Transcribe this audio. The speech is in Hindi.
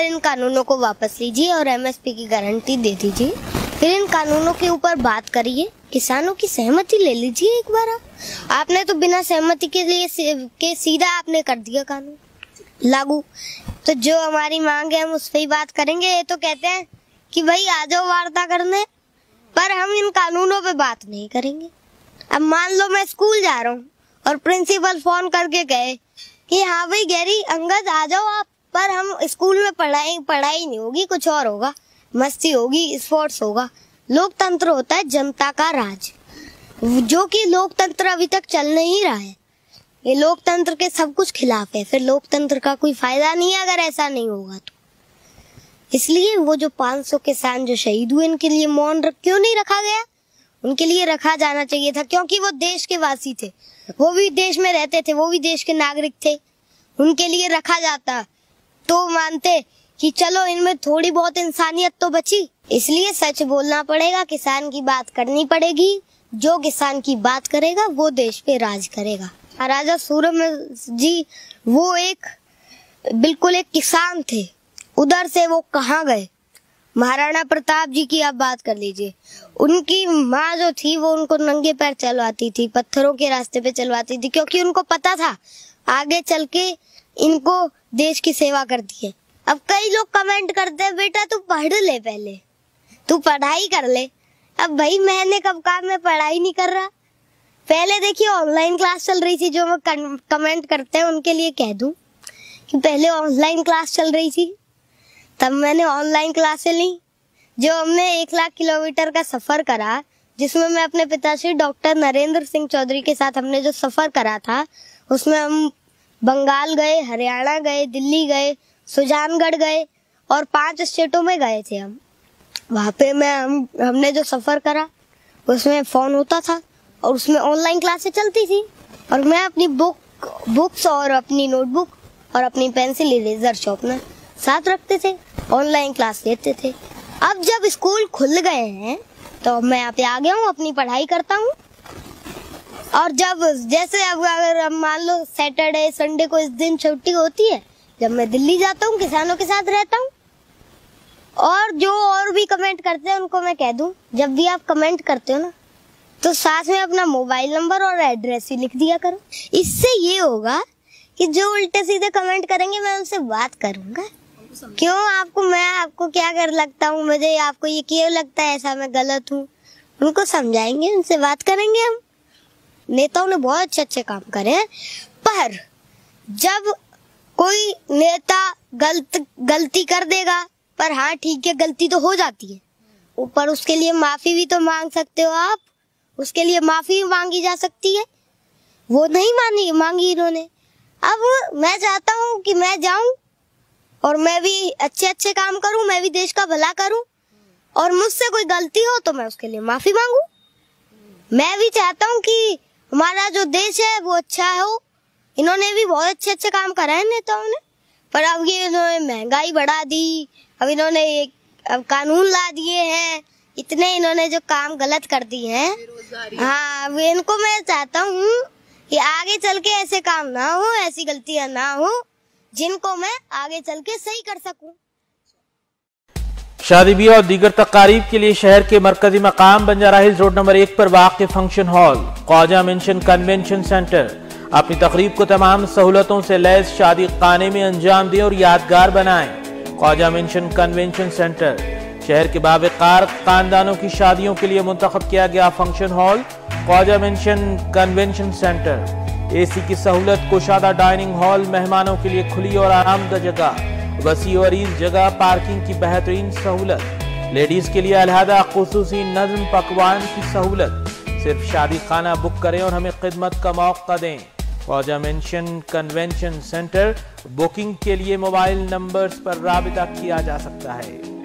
इन कानूनों को वापस लीजिए और एमएसपी की गारंटी दे दीजिए। फिर इन कानूनों के ऊपर बात करिए, किसानों की सहमति ले लीजिए एक बार। आपने तो बिना सहमति के सीधा आपने कर दिया कानून लागू। तो जो हमारी मांग है हम उस पर ही बात करेंगे। ये तो कहते हैं कि भाई आ जाओ वार्ता करने, पर हम इन कानूनों पे बात नहीं करेंगे। अब मान लो मैं स्कूल जा रहा हूँ और प्रिंसिपल फोन करके कहे कि हाँ भाई गैरी अंगद आ जाओ आप, पर हम स्कूल में पढ़ाई नहीं होगी, कुछ और होगा, मस्ती होगी, स्पोर्ट्स होगा। लोकतंत्र होता है जनता का राज, जो कि लोकतंत्र अभी तक चल नहीं रहा है। ये लोकतंत्र के सब कुछ खिलाफ है, फिर लोकतंत्र का कोई फायदा नहीं है अगर ऐसा नहीं होगा तो। इसलिए वो जो 500 किसान जो शहीद हुए, इनके लिए मौन क्यों नहीं रखा गया? उनके लिए रखा जाना चाहिए था, क्योंकि वो देश के वासी थे, वो भी देश में रहते थे, वो भी देश के नागरिक थे। उनके लिए रखा जाता तो मानते कि चलो इनमें थोड़ी बहुत इंसानियत तो बची। इसलिए सच बोलना पड़ेगा, किसान की बात करनी पड़ेगी। जो किसान की बात करेगा वो देश पे राज करेगा। महाराजा सूरजमल जी वो बिल्कुल एक किसान थे। उधर से वो कहाँ गए? महाराणा प्रताप जी की आप बात कर लीजिए, उनकी माँ जो थी वो उनको नंगे पैर चलवाती थी, पत्थरों के रास्ते पे चलवाती थी, क्योंकि उनको पता था आगे चल के इनको देश की सेवा करती है। अब कई लोग कमेंट करते हैं बेटा तू पढ़ ले, पहले तू पढ़ाई कर ले। अब भाई मैंने कब कहा मैं पढ़ाई नहीं कर रहा? पहले देखिए ऑनलाइन क्लास चल रही थी, जो मैं कमेंट करते हैं उनके लिए कह दूं कि पहले ऑनलाइन क्लास चल रही थी, तब मैंने ऑनलाइन क्लासें ली। जो हमने 1 लाख किलोमीटर का सफर करा, जिसमें मैं अपने पिताश्री डॉक्टर नरेंद्र सिंह चौधरी के साथ हमने जो सफर करा था, उसमें हम बंगाल गए, हरियाणा गए, दिल्ली गए, सुजानगढ़ गए और 5 स्टेटों में गए थे हम। वहाँ पे हमने जो सफर करा उसमें फोन होता था और उसमें ऑनलाइन क्लासें चलती थी, और मैं अपनी बुक्स और अपनी नोटबुक और अपनी पेंसिल इरेजर शॉर्पनर साथ रखते थे, ऑनलाइन क्लास लेते थे। अब जब स्कूल खुल गए हैं तो मैं यहाँ पे आ गया हूँ, अपनी पढ़ाई करता हूँ। और जब जैसे अब अगर मान लो सैटरडे संडे को इस दिन छुट्टी होती है, जब मैं दिल्ली जाता हूँ किसानों के साथ रहता हूँ। और जो और भी कमेंट करते हैं उनको मैं कह दूं, जब भी आप कमेंट करते हो ना तो साथ में अपना मोबाइल नंबर और एड्रेस ही लिख दिया करो। इससे ये होगा कि जो उल्टे सीधे कमेंट करेंगे मैं उनसे बात करूंगा। क्यों मैं आपको क्या कर लगता हूँ, मुझे आपको ये क्यों लगता है ऐसा मैं गलत हूँ? उनको समझाएंगे, उनसे बात करेंगे। हम नेताओं ने बहुत अच्छे काम करे हैं, पर जब कोई नेता गलती कर देगा, पर हाँ ठीक है गलती तो हो जाती है, ऊपर उसके लिए माफी भी तो मांग सकते हो आप, उसके लिए माफी भी मांगी जा सकती है। वो नहीं मांगी इन्होंने। अब मैं चाहता हूँ कि मैं जाऊं और मैं भी अच्छे काम करूं, मैं भी देश का भला करूं, और मुझसे कोई गलती हो तो मैं उसके लिए माफी मांगू। मैं भी चाहता हूं कि हमारा जो देश है वो अच्छा हो। इन्होंने भी बहुत अच्छे काम करा है नेताओं ने, पर अब ये इन्होंने महंगाई बढ़ा दी, अब इन्होंने अब कानून ला दिए हैं, इतने इन्होंने जो काम गलत कर दिए हैं। हाँ, अब इनको मैं चाहता हूँ कि आगे चल के ऐसे काम ना हो, ऐसी गलतियां ना हो, जिनको मैं आगे चल के सही कर सकूं। शादी ब्याह और दीगर तकारीब के लिए शहर के मरकजी मकाम बंजारा हिल्स रोड नंबर 1 पर वाक़ function hall Khwaja mansion convention centre अपनी तकरीब को तमाम सहूलतों से लैस शादी खाने में अंजाम दें और यादगार बनाएं। ख्वाजा मेंशन कन्वेंशन सेंटर शहर के बावकार खानदानों की शादियों के लिए मुंतखब किया गया function hall Khwaja mansion convention centre. AC की सहूलत, कुशादा डाइनिंग हॉल, मेहमानों के लिए खुली और आरामदा जगह, वसी और अरीज जगह, पार्किंग की बेहतरीन सहूलत, लेडीज के लिए अलहदा खुसूसी नज़्म पकवान की सहूलत। सिर्फ शादी खाना बुक करें और हमें खिदमत का मौका दें। Khwaja mansion convention centre. Booking के लिए मोबाइल नंबर्स पर राबिता किया जा सकता है।